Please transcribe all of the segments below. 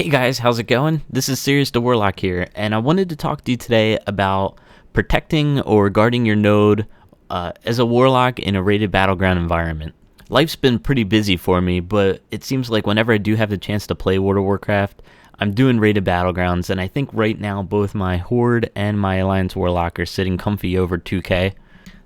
Hey guys, how's it going? This is Serious the Warlock here, and I wanted to talk to you today about protecting or guarding your node as a Warlock in a rated battleground environment. Life's been pretty busy for me, but it seems like whenever I do have the chance to play World of Warcraft, I'm doing rated battlegrounds, and I think right now both my Horde and my Alliance Warlock are sitting comfy over 2k.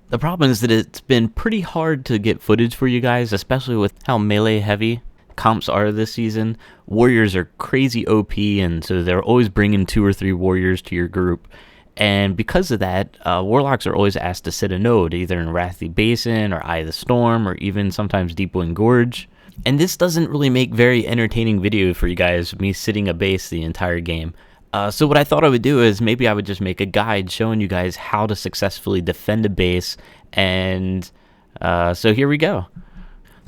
The problem is that it's been pretty hard to get footage for you guys, especially with how melee heavy comps are this season. Warriors are crazy OP, and so they're always bringing 2 or 3 warriors to your group. And because of that, Warlocks are always asked to sit a node, either in Wrathy Basin or Eye of the Storm, or even sometimes Deepwind Gorge. And this doesn't really make very entertaining video for you guys, me sitting a base the entire game. So what I thought I would do is maybe I would just make a guide showing you guys how to successfully defend a base, and so here we go.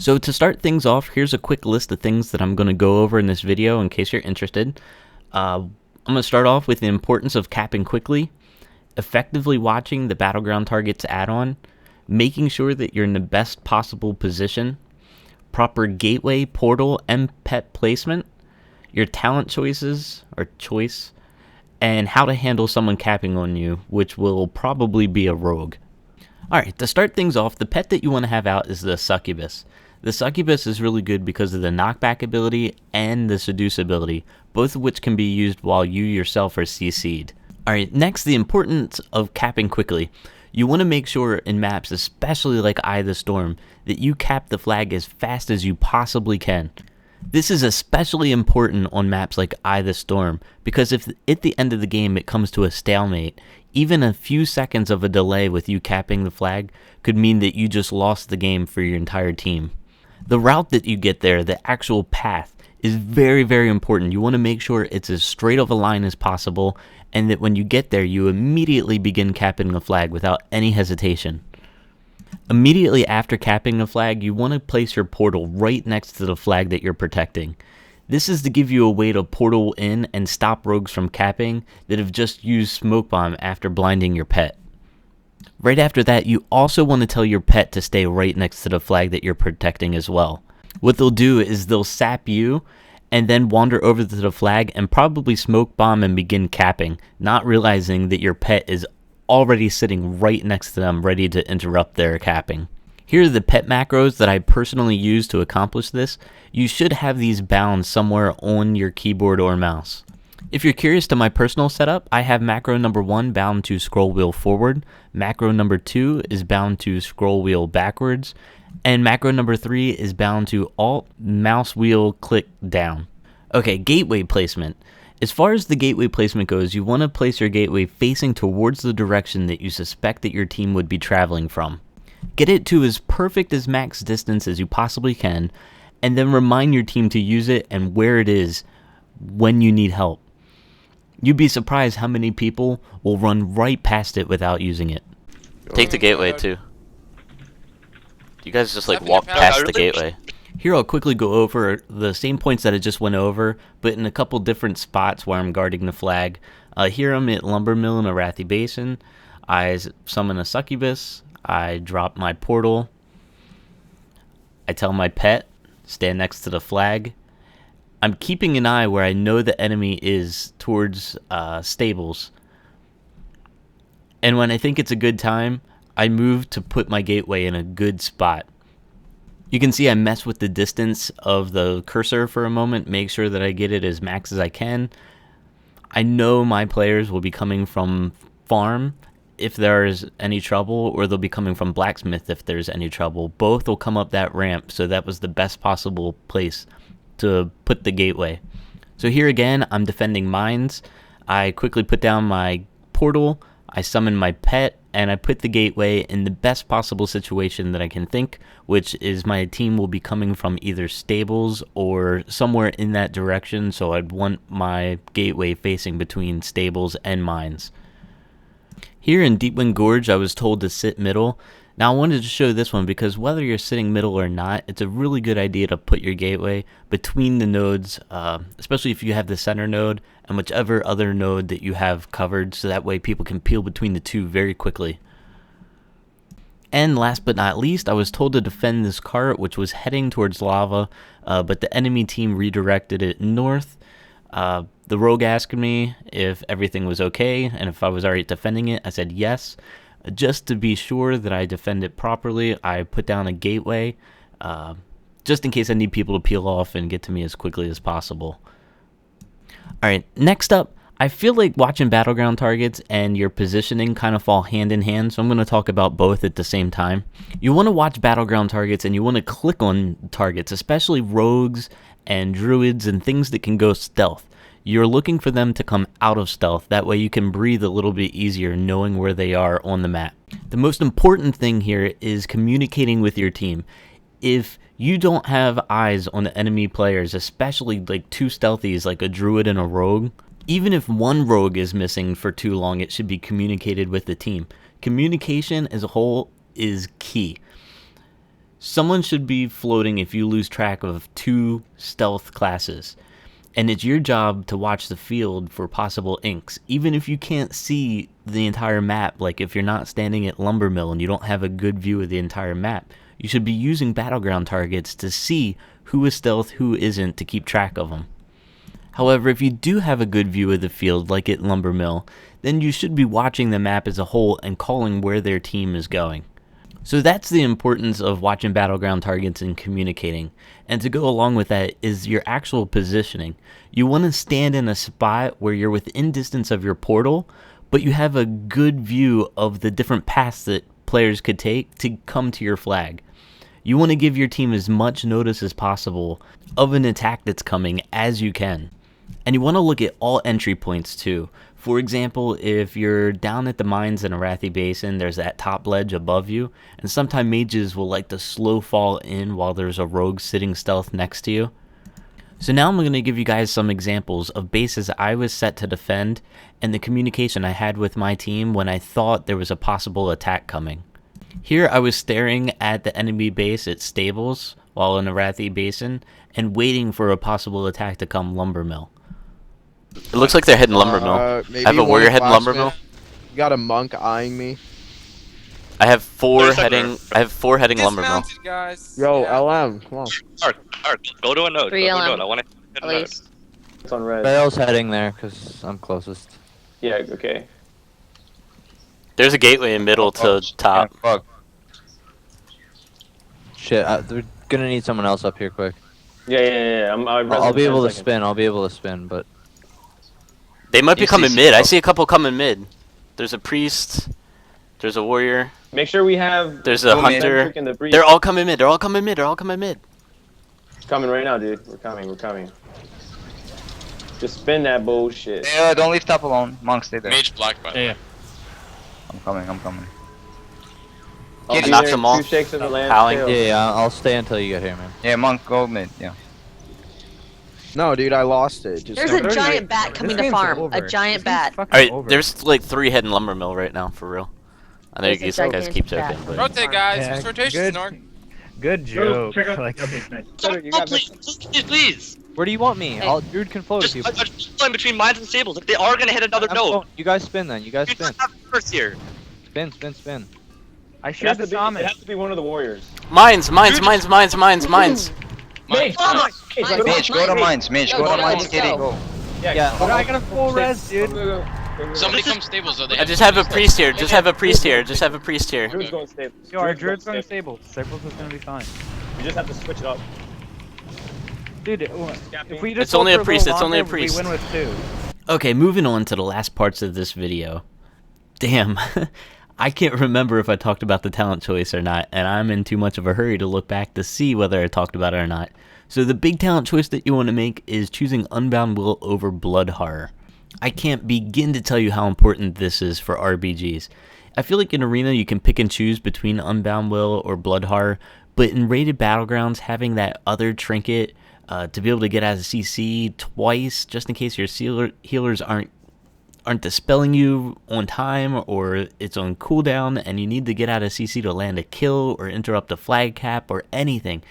So to start things off, here's a quick list of things that I'm going to go over in this video in case you're interested. I'm going to start off with the importance of capping quickly, effectively watching the Battleground Targets add-on, making sure that you're in the best possible position, proper gateway, portal, and pet placement, your talent choices, and how to handle someone capping on you, which will probably be a rogue. Alright, to start things off, the pet that you want to have out is the Succubus. The Succubus is really good because of the knockback ability and the seduce ability, both of which can be used while you yourself are CC'd. Alright, next, the importance of capping quickly. You want to make sure in maps, especially like Eye of the Storm, that you cap the flag as fast as you possibly can. This is especially important on maps like Eye of the Storm, because if at the end of the game it comes to a stalemate, even a few seconds of a delay with you capping the flag could mean that you just lost the game for your entire team. The route that you get there, the actual path, is very, very important. You want to make sure it's as straight of a line as possible, and that when you get there, you immediately begin capping the flag without any hesitation. Immediately after capping the flag, you want to place your portal right next to the flag that you're protecting. This is to give you a way to portal in and stop rogues from capping that have just used smoke bomb after blinding your pet. Right after that, you also want to tell your pet to stay right next to the flag that you're protecting as well. What they'll do is they'll sap you and then wander over to the flag and probably smoke bomb and begin capping, not realizing that your pet is already sitting right next to them ready to interrupt their capping. Here are the pet macros that I personally use to accomplish this. You should have these bound somewhere on your keyboard or mouse. If you're curious to my personal setup, I have macro number 1 bound to scroll wheel forward, macro number 2 is bound to scroll wheel backwards, and macro number 3 is bound to alt mouse wheel click down. Okay, gateway placement. As far as the gateway placement goes, you want to place your gateway facing towards the direction that you suspect that your team would be traveling from. Get it to as perfect as max distance as you possibly can, and then remind your team to use it and where it is when you need help. You'd be surprised how many people will run right past it without using it. Take the gateway too. You guys just like walk past the gateway. Here I'll quickly go over the same points that I just went over, but in a couple different spots where I'm guarding the flag. Here I'm at Lumber Mill in a Wrathy Basin. I summon a Succubus. I drop my portal. I tell my pet, stand next to the flag. I'm keeping an eye where I know the enemy is towards stables. And when I think it's a good time, I move to put my gateway in a good spot. You can see I mess with the distance of the cursor for a moment, make sure that I get it as max as I can. I know my players will be coming from farm if there's any trouble, or they'll be coming from blacksmith if there's any trouble. Both will come up that ramp, so that was the best possible place to put the gateway. So here again, I'm defending mines. I quickly put down my portal, I summon my pet, and I put the gateway in the best possible situation that I can think, which is my team will be coming from either stables or somewhere in that direction, so I'd want my gateway facing between stables and mines. Here in Deepwind Gorge, I was told to sit middle. Now I wanted to show this one because whether you're sitting middle or not, it's a really good idea to put your gateway between the nodes, especially if you have the center node and whichever other node that you have covered, so that way people can peel between the two very quickly. And last but not least, I was told to defend this cart, which was heading towards lava, but the enemy team redirected it north. The rogue asked me if everything was okay and if I was alright defending it. I said yes. Just to be sure that I defend it properly, I put down a gateway, just in case I need people to peel off and get to me as quickly as possible. Alright, next up, I feel like watching battleground targets and your positioning kind of fall hand in hand, so I'm going to talk about both at the same time. You want to watch battleground targets and you want to click on targets, especially rogues and druids and things that can go stealth. You're looking for them to come out of stealth, that way you can breathe a little bit easier knowing where they are on the map. The most important thing here is communicating with your team. If you don't have eyes on the enemy players, especially like two stealthies like a druid and a rogue, even if one rogue is missing for too long, it should be communicated with the team. Communication as a whole is key. Someone should be floating if you lose track of two stealth classes. And it's your job to watch the field for possible inks. Even if you can't see the entire map, like if you're not standing at Lumber Mill and you don't have a good view of the entire map, you should be using battleground targets to see who is stealth, who isn't, to keep track of them. However, if you do have a good view of the field, like at Lumber Mill, then you should be watching the map as a whole and calling where their team is going. So that's the importance of watching battleground targets and communicating. And to go along with that is your actual positioning. You want to stand in a spot where you're within distance of your portal, but you have a good view of the different paths that players could take to come to your flag. You want to give your team as much notice as possible of an attack that's coming as you can. And you want to look at all entry points too. For example, if you're down at the mines in Arathi Basin, there's that top ledge above you, and sometimes mages will like to slow fall in while there's a rogue sitting stealth next to you. So now I'm going to give you guys some examples of bases I was set to defend and the communication I had with my team when I thought there was a possible attack coming. Here I was staring at the enemy base at Stables while in Arathi Basin and waiting for a possible attack to come Lumber Mill. It looks like they're heading Lumber Mill. I have a warrior heading Lumber Mill. You got a monk eyeing me. I have four heading Lumber Mill. Guys. Yo, Yeah. LM, come on. Ark, go to a node. Go Three to a LM, node. I want to hit a at node. least. It's on red. Bale's heading there because I'm closest. Yeah, okay. There's a gateway in middle to top. Yeah, fuck. Shit, they're gonna need someone else up here quick. Yeah. I'll be able to spin. I'll be able to spin, but They might be You coming see- mid. I see a couple coming mid. There's a priest. There's a warrior. Make sure we have. There's a hunter. And the breeze. They're all coming mid. They're all coming mid. They're all coming mid. coming right now, dude. We're coming. Just spin that bullshit. Yeah, don't leave top alone. Monk, stay there. Mage black, by the way. I'm coming. I'll Yeah, be knocked there in them off. 2 shakes of the land. Howling. tail. yeah, I'll stay until you get here, man. Yeah, Monk, go mid. Yeah. No, dude, I lost it. Just There's a giant bat coming to farm. A giant bat. Alright, there's like 3 heading Lumber Mill right now, for real. I know There's you a guys keep gigantic bat. joking, but... Rotate, guys. Yeah, Whose rotation, good. Snort? Good joke. Like, Oh, please. Where do you want me? Hey. Dude can float Just if you. going between mines and stables. If they are gonna hit another I'm node, floating. You guys spin then. You guys you spin. just have first here. Spin. I It shared has, the to shaman. be, it has to be one of the warriors. Mines! Mage, Mage, go to Mines, mines. Mines. Go to mines, kitty. Go. Yeah. But I got a full res, dude. Somebody come stables though. I just have a priest here. Just have a priest here. Druid's going stable. Yo, our druid's going stable. Stables is gonna be fine. We just have to switch it up. Dude, if we just It's only hold a for priest, little it's only a longer, priest. We win with 2. Okay, moving on to the last parts of this video. Damn, I can't remember if I talked about the talent choice or not, and I'm in too much of a hurry to look back to see whether I talked about it or not. So the big talent choice that you want to make is choosing Unbound Will over Blood Horror. I can't begin to tell you how important this is for RBGs. I feel like in Arena you can pick and choose between Unbound Will or Blood Horror, but in rated battlegrounds, having that other trinket to be able to get out of CC twice, just in case your healers aren't dispelling you on time or it's on cooldown and you need to get out of CC to land a kill or interrupt a flag cap or anything.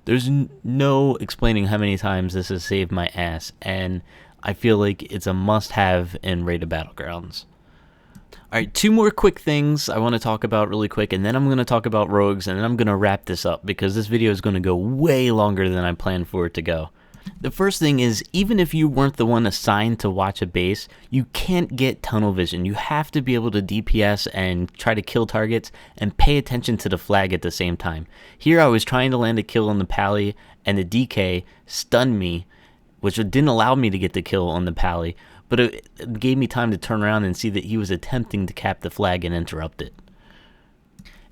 There's no explaining how many times this has saved my ass, and I feel like it's a must-have in rated battlegrounds. Alright, 2 more quick things I want to talk about really quick, and then I'm going to talk about rogues, and then I'm going to wrap this up because this video is going to go way longer than I planned for it to go. The first thing is, even if you weren't the one assigned to watch a base, you can't get tunnel vision. You have to be able to DPS and try to kill targets and pay attention to the flag at the same time. Here I was trying to land a kill on the pally, and the DK stunned me, which didn't allow me to get the kill on the pally, but it gave me time to turn around and see that he was attempting to cap the flag and interrupt it.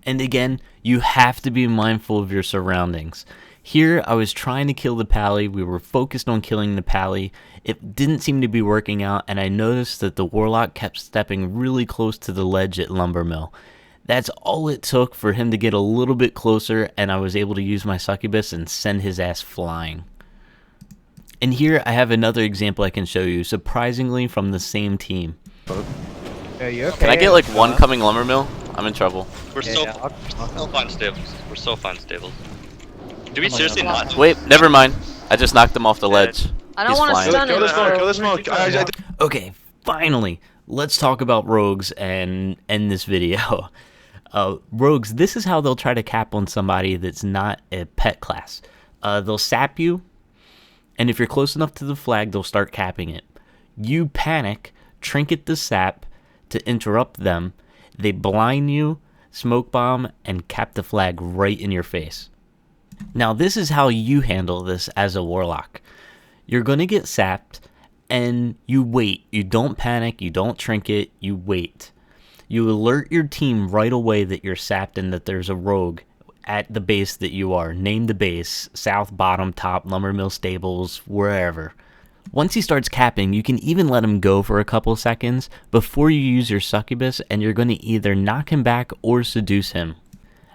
And again, you have to be mindful of your surroundings. Here, I was trying to kill the pally. We were focused on killing the pally. It didn't seem to be working out, and I noticed that the Warlock kept stepping really close to the ledge at Lumber Mill. That's all it took for him to get a little bit closer, and I was able to use my succubus and send his ass flying. And here, I have another example I can show you, surprisingly from the same team. Are you okay? Can I get like one coming lumber mill? I'm in trouble. We're so fine stables. We're so fine stables. Do we seriously not? Wait, never mind. I just knocked him off the ledge. I don't He's want to flying. stun him. Kill the smoke. Okay, finally, let's talk about rogues and end this video. Rogues, this is how they'll try to cap on somebody that's not a pet class. They'll sap you, and if you're close enough to the flag, they'll start capping it. You panic, trinket the sap to interrupt them. They blind you, smoke bomb, and cap the flag right in your face. Now, this is how you handle this as a Warlock. You're going to get sapped, and you wait. You don't panic, you don't trinket, you wait. You alert your team right away that you're sapped and that there's a rogue at the base that you are. Name the base, south, bottom, top, lumber mill stables, wherever. Once he starts capping, you can even let him go for a couple seconds before you use your succubus, and you're going to either knock him back or seduce him.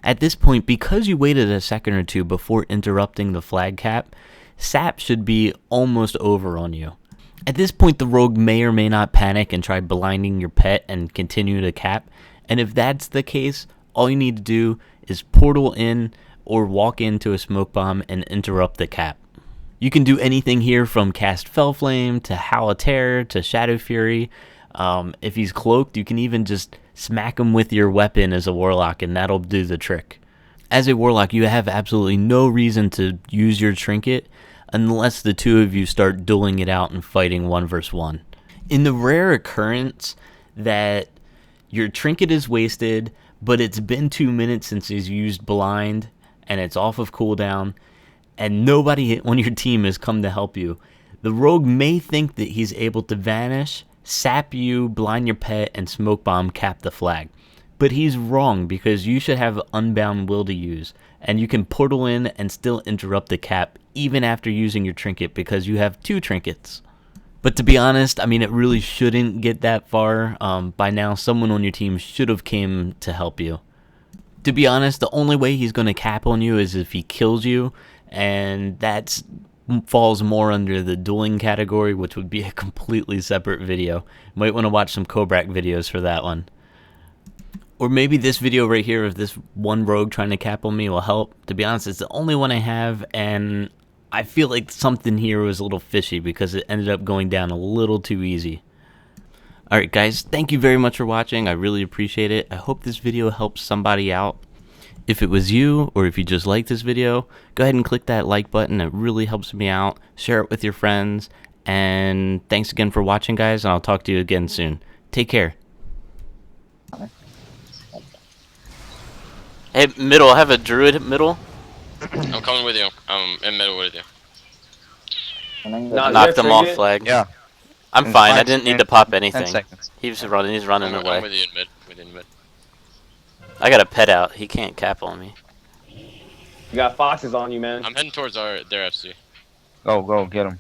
At this point, because you waited a second or two before interrupting the flag cap, sap should be almost over on you. At this point, the rogue may or may not panic and try blinding your pet and continue to cap, and if that's the case, all you need to do is portal in or walk into a smoke bomb and interrupt the cap. You can do anything here from cast Fell Flame to Howl of Terror to Shadow Fury. If he's cloaked, you can even just smack him with your weapon as a Warlock, and that'll do the trick. As a Warlock, you have absolutely no reason to use your trinket unless the two of you start dueling it out and fighting 1 versus 1. In the rare occurrence that your trinket is wasted, but it's been 2 minutes since he's used blind and it's off of cooldown, and nobody on your team has come to help you, the rogue may think that he's able to vanish, sap you, blind your pet, and smoke bomb cap the flag. But he's wrong, because you should have unbound will to use, and you can portal in and still interrupt the cap even after using your trinket because you have 2 trinkets. But to be honest, I mean, it really shouldn't get that far. By now, someone on your team should have came to help you. To be honest, the only way he's going to cap on you is if he kills you, and that falls more under the dueling category, which would be a completely separate video. Might want to watch some Cobrak videos for that one. Or maybe this video right here of this one rogue trying to cap on me will help. To be honest, it's the only one I have, and I feel like something here was a little fishy because it ended up going down a little too easy. Alright guys, thank you very much for watching. I really appreciate it. I hope this video helps somebody out. If it was you, or if you just like this video, go ahead and click that like button. It really helps me out. Share it with your friends. And thanks again for watching, guys, and I'll talk to you again soon. Take care. Hey, middle, I have a druid middle. I'm coming with you. I'm in middle with you. Knocked him off flag. Yeah. I'm In fine. I 5 didn't need to seconds. pop 10 anything. seconds. He's running I'm away. with you in mid. Within mid. I got a pet out. He can't cap on me. You got foxes on you, man. I'm heading towards their FC. Go, get him.